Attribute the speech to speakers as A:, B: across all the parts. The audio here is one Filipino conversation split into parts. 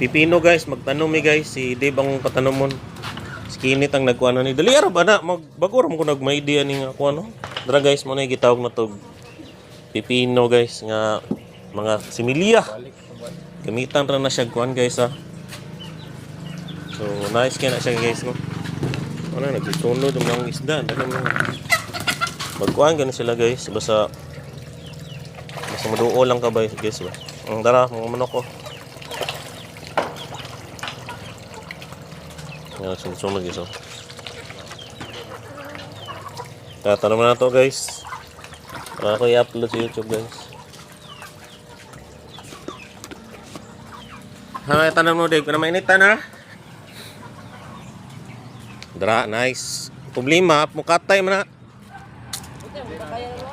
A: pipino guys, magtanom mi guys. Si Dave ang patanomon. Skinit ang nagkuha na ni. Dali ara ba na? Magbago ram ko nagmay idea ni nga kuha no. Dara guys, mo na gitawag na to pipino guys nga mga similya. Gamitan ra na siya kuan guys ha. So nice kaya na siya guys no. Ano nagsunod yung mga isda, dali mo. Magkuhan ganun sila guys, basta maduo lang ka ba guys ba. Ang dara mga manok ko. Yan sunod guys oh. Tatanong na to guys. Para ko i-upload sa YouTube guys. Hay tanong mo Dave, kana mainitan ha? Dara nice. Problema mukatay man na.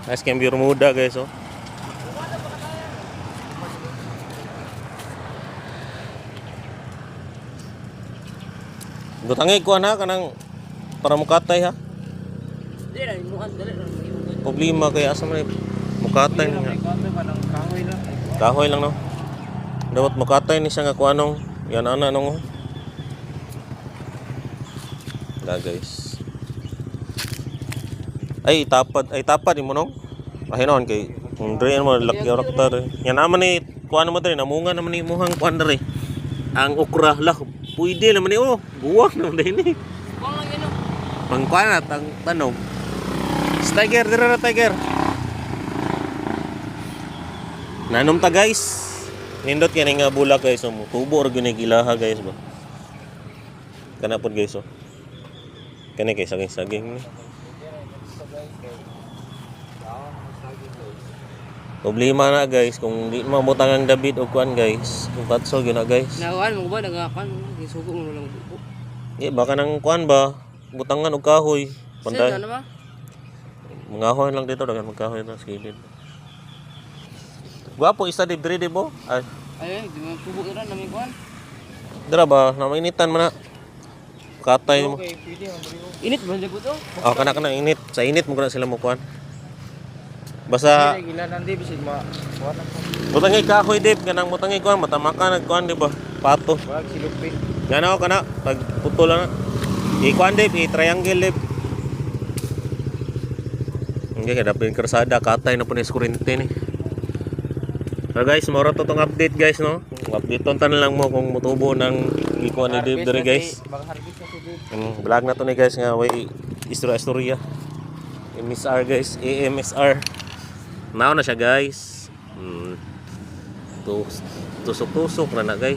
A: Nice kaya Bermuda guys oh. Gutangay ko na kanang para mukatay ha. Problema kaya asa man mukatay niya. Kahoy lang no. Dapat mukatay ni siya nga kuanong yan ana nung. Da guys. Ay tapad mo nong. Ahinon kay dre mo laki karakter. Yan naman ni kuan mo dre namunga naman ni muhang kuan dre. Ang okra lah pwede naman ni oh. Buwang naman din ni.
B: Buwang lang yun oh.
A: Pangkuan at ang tanog. Tiger dira na tiger. Nanom ta guys. Nindot kani nga bulak guys oh. Tubo or gyud gilaha guys ba. Kana pod guys oh. Kani kay saging-saging ni. Problema na guys kung di mamutang ang David o kuan guys. Kung patso gyud na guys.
B: Nakuan mo ba nagakan gisugo mo lang buko.
A: Baka nang kuan ba butangan og kahoy. Panday.
B: Ano ba?
A: Mga kahoy lang dito dagan magkahoy na skilid. Guwapo isa Dave de bo. Ay
B: Di mo tubo ra na may kuan.
A: dira ba na mainitan man na. Katay mo.
B: Okay, pwede man diri. Init ba jud to?
A: Oh kana init. Sa init mo na sila mo kuan. Basta
B: Gila nang di bisig ma. Wala ko.
A: butangay kahoy Dave kanang butangay kuan matamaka nagkuan di ba? Pato.
B: Wag silupin.
A: Yan ako kana pag putol na. I-kuan Dave, i-triangle Dave. Hindi kaya dapat yung karsada, katay na po na iskurente ni. So guys, mora to tong update guys no. Update ton lang mo kung mutubo ng ikuan ni Dave dere guys. Vlog na to ni guys nga way istorya. MSR guys, AMSR. Now na siya guys. Tusok-tusok na guys.